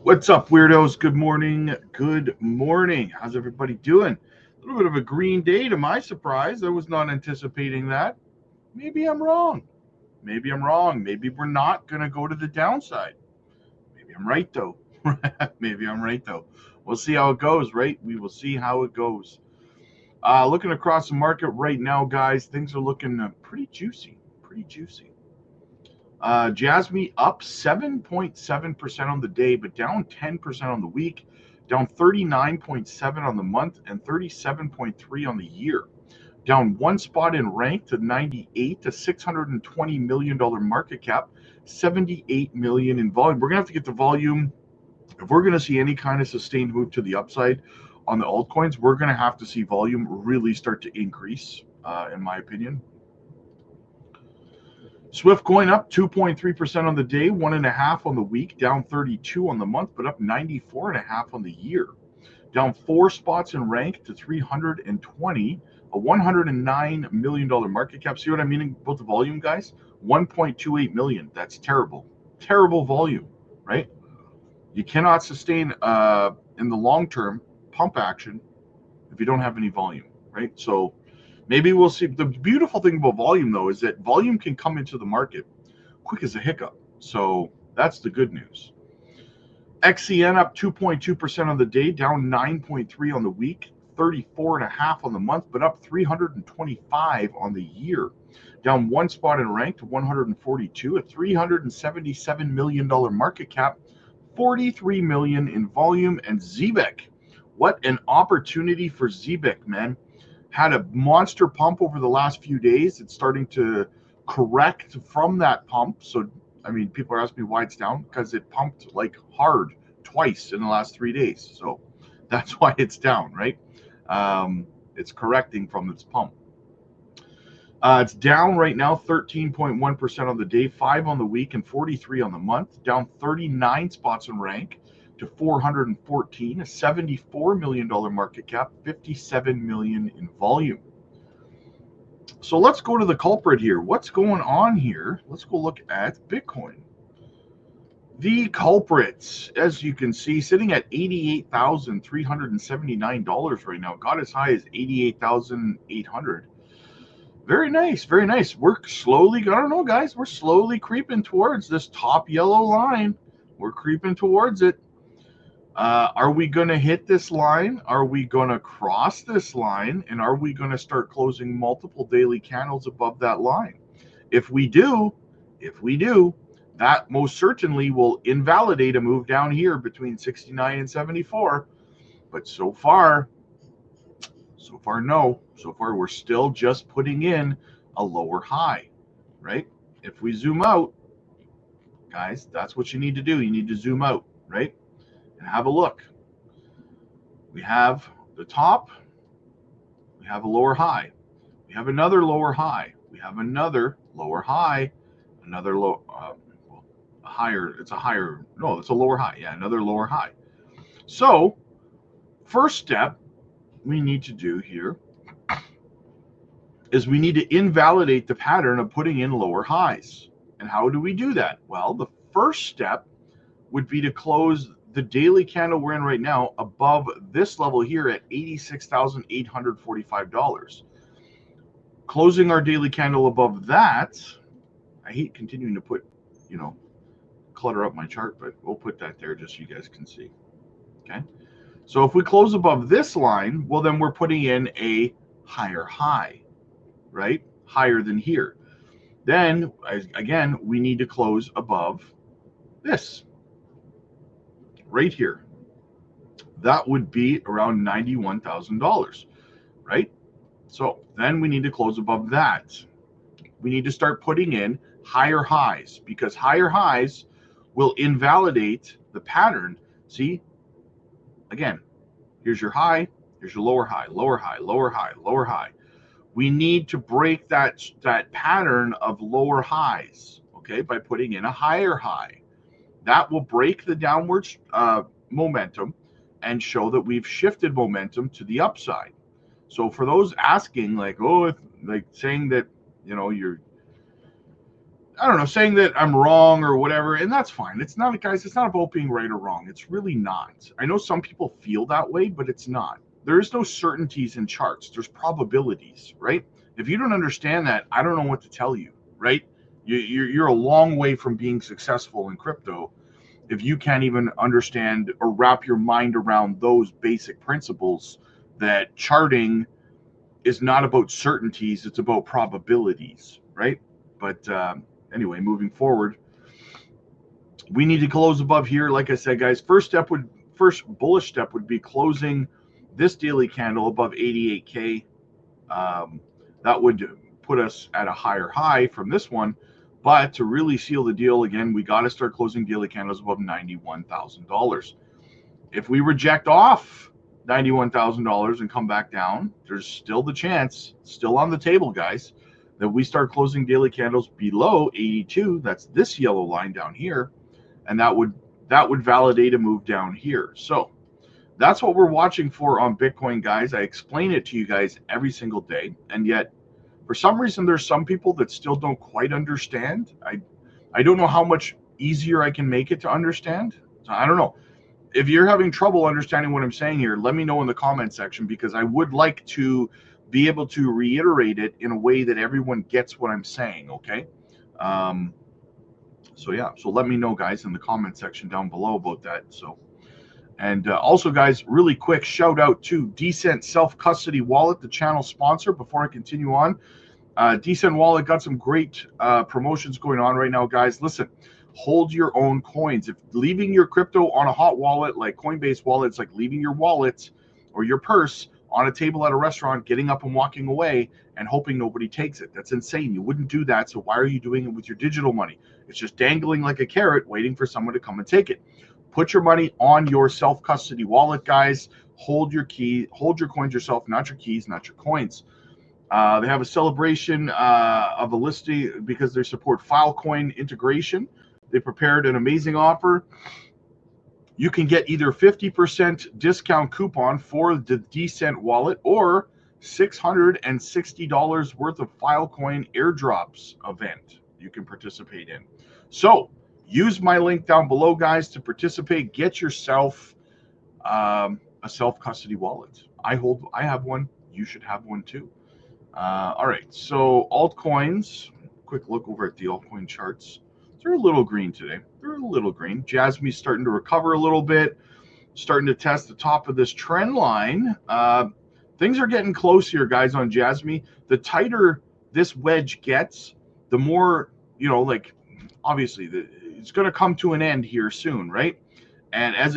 What's up, weirdos? Good morning. Good morning. How's everybody doing? A little bit of a green day to my surprise. I was not anticipating that. Maybe I'm wrong. Maybe I'm wrong. Maybe we're not going to go to the downside. Maybe I'm right, though. Maybe I'm right, though. We'll see how it goes, right? We will see how it goes. Looking across the market right now, guys, things are looking pretty juicy. Pretty juicy. Jasmi up 7.7% on the day, but down 10% on the week, down 39.7 on the month, and 37.3 on the year. Down one spot in rank to 98 to $620 million market cap, 78 million in volume. We're gonna have to get the volume if we're gonna see any kind of sustained move to the upside on the altcoins. We're gonna have to see volume really start to increase, in my opinion. Swift coin up 2.3% on the day, 1.5 on the week, down 32 on the month, but up 94.5 on the year. Down 4 spots in rank to 320, a $109 million market cap. See what I mean about the volume, guys? 1.28 million. That's terrible. Terrible volume, right? You cannot sustain in the long term pump action if you don't have any volume, right? So maybe we'll see. The beautiful thing about volume, though, is that volume can come into the market quick as a hiccup. So that's the good news. XCN up 2.2% on the day, down 9.3 on the week, 34.5 on the month, but up 325 on the year. Down one spot in rank to 142, a $377 million market cap, 43 million in volume. And Zebek, what an opportunity for Zebek, man. Had a monster pump over the last few days. It's starting to correct from that pump. So, I mean, people are asking me why it's down, because it pumped like hard twice in the last 3 days. So that's why it's down, right? It's correcting from its pump. It's down right now 13.1% on the day, 5 on the week, and 43 on the month. Down 39 spots in rank to 414, a $74 million market cap, 57 million in volume. So let's go to the culprit here. What's going on here? Let's go look at Bitcoin. The culprits, as you can see, sitting at $88,379 right now. Got as high as $88,800. Very nice, very nice. We're slowly, I don't know, guys, we're slowly creeping towards this top yellow line. We're creeping towards it. Are we going to hit this line? Are we going to cross this line? And are we going to start closing multiple daily candles above that line? If we do, that most certainly will invalidate a move down here between 69 and 74. But so far, no. So far, we're still just putting in a lower high, right? If we zoom out, guys, that's what you need to do. You need to zoom out, right? And have a look. We have the top, we have a lower high, we have another lower high, we have another lower high, another low, a higher, it's a higher, no, it's a lower high, yeah, another lower high. So, first step we need to do here is we need to invalidate the pattern of putting in lower highs. And how do we do that? Well, the first step would be to close the daily candle we're in right now above this level here at $86,845. Closing our daily candle above that, I hate continuing to put, clutter up my chart, but we'll put that there just so you guys can see. Okay. So if we close above this line, well, then we're putting in a higher high, right? Higher than here. Then, again, we need to close above this right here. That would be around $91,000, right? So then we need to close above that. We need to start putting in higher highs, because higher highs will invalidate the pattern. See, again, here's your high, here's your lower high, lower high, lower high, lower high. We need to break that pattern of lower highs, okay, by putting in a higher high. That will break the downward momentum and show that we've shifted momentum to the upside. So for those asking, like, saying that, you're I don't know, saying that I'm wrong or whatever, and that's fine. It's not, guys, it's not about being right or wrong. It's really not. I know some people feel that way, but it's not. There is no certainties in charts. There's probabilities, right? If you don't understand that, I don't know what to tell you, right? You're a long way from being successful in crypto if you can't even understand or wrap your mind around those basic principles that charting is not about certainties, it's about probabilities, right? But anyway, moving forward, we need to close above here. Like I said, guys, first bullish step would be closing this daily candle above 88K. That would put us at a higher high from this one. But to really seal the deal, again, we got to start closing daily candles above $91,000. If we reject off $91,000 and come back down, there's still the chance, still on the table, guys, that we start closing daily candles below 82. That's this yellow line down here, and that would validate a move down here. So that's what we're watching for on Bitcoin, guys. I explain it to you guys every single day, and yet for some reason there's some people that still don't quite understand. I don't know how much easier I can make it to understand. So I don't know. If you're having trouble understanding what I'm saying here, let me know in the comment section, because I would like to be able to reiterate it in a way that everyone gets what I'm saying, okay? So yeah, so let me know, guys, in the comment section down below about that. So, and also, guys, really quick shout out to Decent Self Custody Wallet, the channel sponsor. Before I continue on, Decent Wallet got some great promotions going on right now, guys. Listen, hold your own coins. If leaving your crypto on a hot wallet like Coinbase wallet, it's like leaving your wallet or your purse on a table at a restaurant, getting up and walking away and hoping nobody takes it. That's insane. You wouldn't do that. So why are you doing it with your digital money? It's just dangling like a carrot, waiting for someone to come and take it. Put your money on your self-custody wallet, guys. Hold your coins yourself, not your keys, not your coins. They have a celebration of a listing because they support Filecoin integration. They prepared an amazing offer. You can get either 50% discount coupon for the Decent wallet or $660 worth of Filecoin airdrops event you can participate in. So use my link down below, guys, to participate. Get yourself a self-custody wallet. I have one. You should have one too. All right, so altcoins, quick look over at the altcoin charts. They're a little green today. They're a little green. Jasmi's starting to recover a little bit, starting to test the top of this trend line. Things are getting close here, guys, on Jasmi. The tighter this wedge gets, the more, like, obviously, it's going to come to an end here soon, right? And as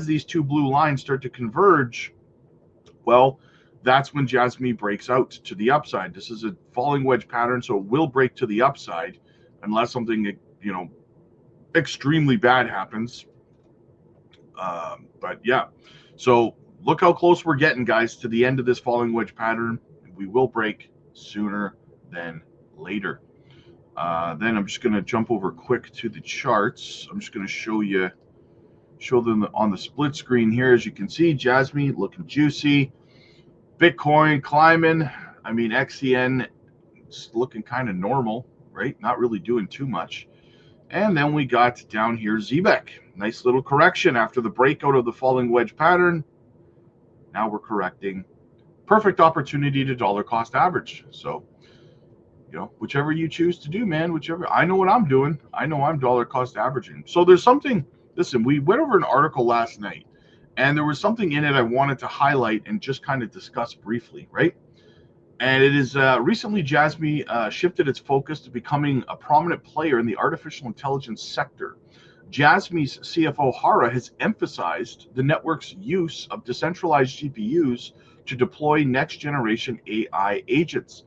these two blue lines start to converge, well, that's when Jasmi breaks out to the upside. This is a falling wedge pattern, so it will break to the upside unless something, extremely bad happens. But yeah, so look how close we're getting, guys, to the end of this falling wedge pattern. We will break sooner than later. Then I'm just going to jump over quick to the charts. I'm just going to show them on the split screen here. As you can see, Jasmi looking juicy. Bitcoin climbing. I mean, XCN is looking kind of normal, right? Not really doing too much. And then we got down here ZBEC. Nice little correction after the breakout of the falling wedge pattern. Now we're correcting. Perfect opportunity to dollar cost average. So, whichever you choose to do, man, I know what I'm doing. I know I'm dollar cost averaging. So there's something, listen, we went over an article last night, and there was something in it I wanted to highlight and just kind of discuss briefly, right? And it is recently Jasmi shifted its focus to becoming a prominent player in the artificial intelligence sector. Jasmi's CFO Hara has emphasized the network's use of decentralized GPUs to deploy next generation AI agents.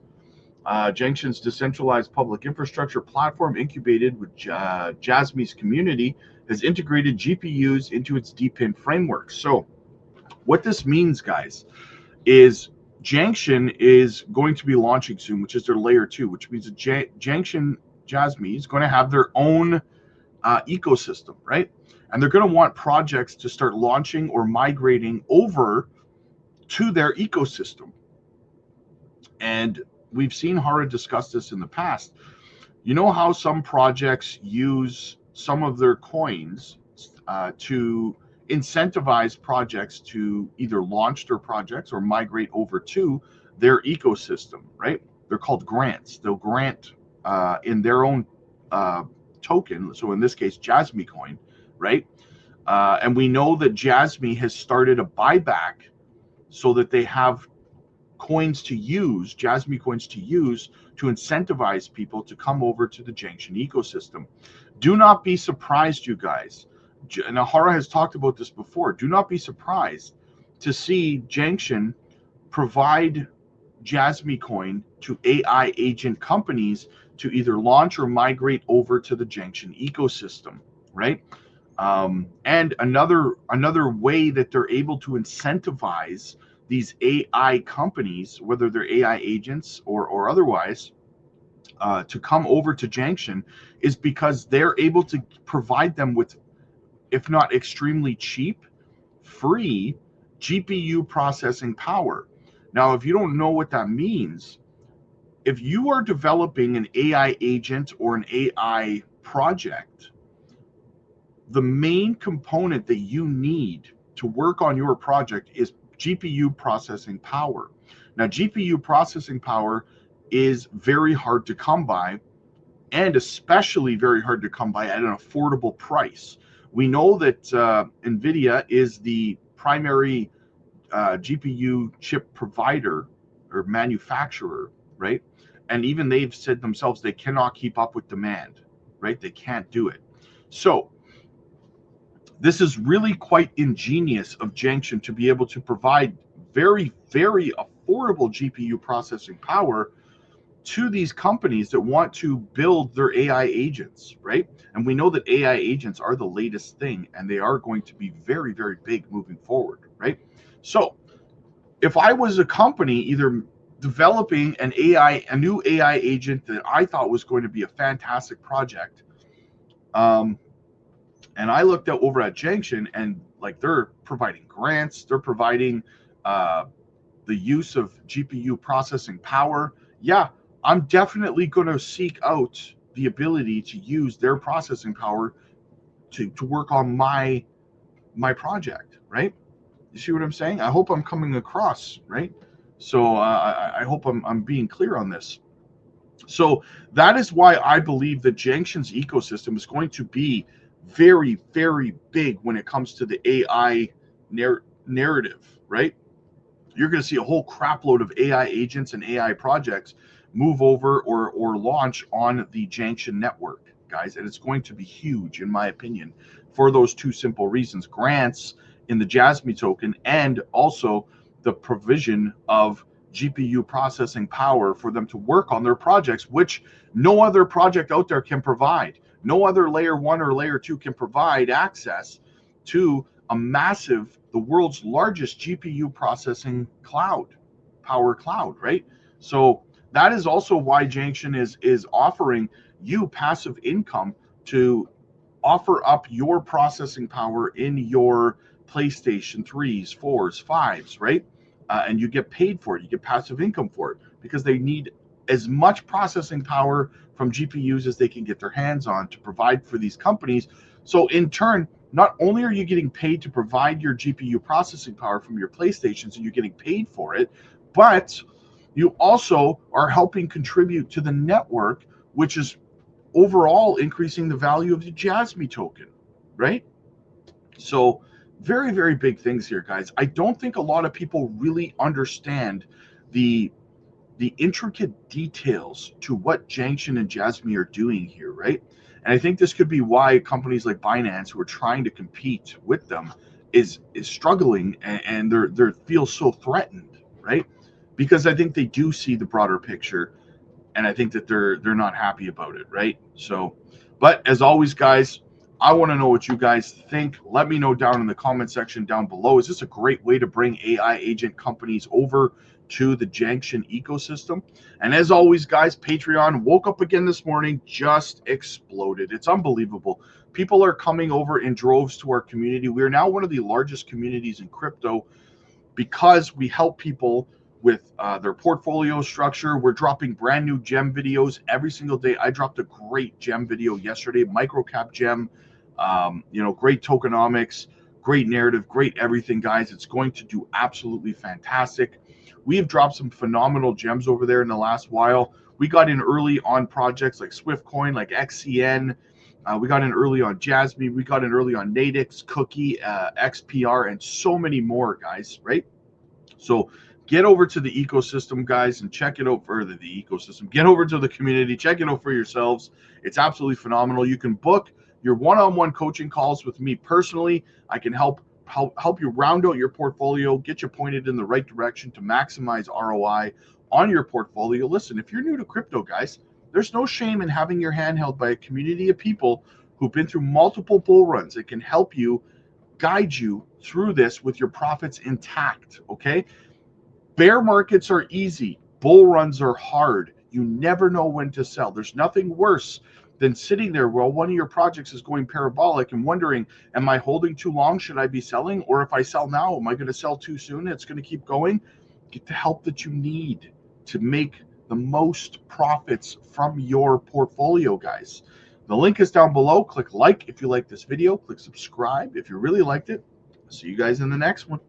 Jengshin's decentralized public infrastructure platform, incubated with Jasmi's community, has integrated GPUs into its DeepIn framework. So what this means, guys, is Jengshin is going to be launching soon, which is their layer 2, which means that Jengshin Jasmi is going to have their own ecosystem, right? And they're going to want projects to start launching or migrating over to their ecosystem. And we've seen Hara discuss this in the past. You know how some projects use some of their coins to incentivize projects to either launch their projects or migrate over to their ecosystem, right? They're called grants. They'll grant in their own uh, token. So in this case, Jasmi coin, right? And we know that Jasmi has started a buyback so that they have coins to use, Jasmy coins to use to incentivize people to come over to the Junction ecosystem. Do not be surprised, you guys. And Ahara has talked about this before. Do not be surprised to see Junction provide Jasmy coin to AI agent companies to either launch or migrate over to the Junction ecosystem, right? And another way that they're able to incentivize these AI companies, whether they're AI agents or otherwise, to come over to Junction is because they're able to provide them with, if not extremely cheap, free GPU processing power. Now, if you don't know what that means, if you are developing an AI agent or an AI project, the main component that you need to work on your project is GPU processing power. Now, GPU processing power is very hard to come by, and especially very hard to come by at an affordable price. We know that NVIDIA is the primary GPU chip provider or manufacturer, right? And even they've said themselves they cannot keep up with demand, right? They can't do it. So, this is really quite ingenious of Junction to be able to provide very, very affordable GPU processing power to these companies that want to build their AI agents, right? And we know that AI agents are the latest thing and they are going to be very, very big moving forward, right? So if I was a company either developing a new AI agent that I thought was going to be a fantastic project, and I looked at over at Junction and like they're providing grants, they're providing the use of GPU processing power. Yeah, I'm definitely going to seek out the ability to use their processing power to work on my project, right? You see what I'm saying? I hope I'm coming across, right? So I hope I'm being clear on this. So that is why I believe that Junction's ecosystem is going to be very, very big when it comes to the AI narrative, right? You're going to see a whole crapload of AI agents and AI projects move over or launch on the Junction network, guys. And it's going to be huge, in my opinion, for those two simple reasons: grants in the Jasmy token and also the provision of GPU processing power for them to work on their projects, which no other project out there can provide. No other layer one or layer two can provide access to a massive, the world's largest GPU processing power cloud, right? So that is also why Junction is offering you passive income to offer up your processing power in your PlayStation 3s, 4s, 5s, right? And you get paid for it. You get passive income for it because they need as much processing power from GPUs as they can get their hands on to provide for these companies. So in turn, not only are you getting paid to provide your GPU processing power from your PlayStation, so you're getting paid for it, but you also are helping contribute to the network, which is overall increasing the value of the Jasmy token, right? So very, very big things here, guys. I don't think a lot of people really understand the intricate details to what Junction and Jasmy are doing here, right? And I think this could be why companies like Binance, who are trying to compete with them, is struggling and they're feel so threatened, right? Because I think they do see the broader picture, and I think that they're not happy about it, right? So, but as always, guys, I want to know what you guys think. Let me know down in the comment section down below. Is this a great way to bring AI agent companies over to the Junction ecosystem? And as always, guys, Patreon woke up again this morning, just exploded. It's unbelievable. People are coming over in droves to our community. We are now one of the largest communities in crypto because we help people with their portfolio structure. We're dropping brand new gem videos every single day. I dropped a great gem video yesterday, micro cap gem, great tokenomics, great narrative, great everything, guys. It's going to do absolutely fantastic. We have dropped some phenomenal gems over there in the last while. We got in early on projects like Swiftcoin, like XCN. We got in early on Jasmi. We got in early on Nadix, Cookie, XPR, and so many more, guys, right? So get over to the ecosystem, guys, and check it out further. The ecosystem. Get over to the community. Check it out for yourselves. It's absolutely phenomenal. You can book your one-on-one coaching calls with me personally. I can help you round out your portfolio, get you pointed in the right direction to maximize ROI on your portfolio. Listen, if you're new to crypto, guys, there's no shame in having your hand held by a community of people who've been through multiple bull runs that can help you, guide you through this with your profits intact, okay? Bear markets are easy. Bull runs are hard. You never know when to sell. There's nothing worse than sitting there while one of your projects is going parabolic and wondering, am I holding too long? Should I be selling? Or if I sell now, am I going to sell too soon? It's going to keep going. Get the help that you need to make the most profits from your portfolio, guys. The link is down below. Click like if you like this video. Click subscribe if you really liked it. See you guys in the next one.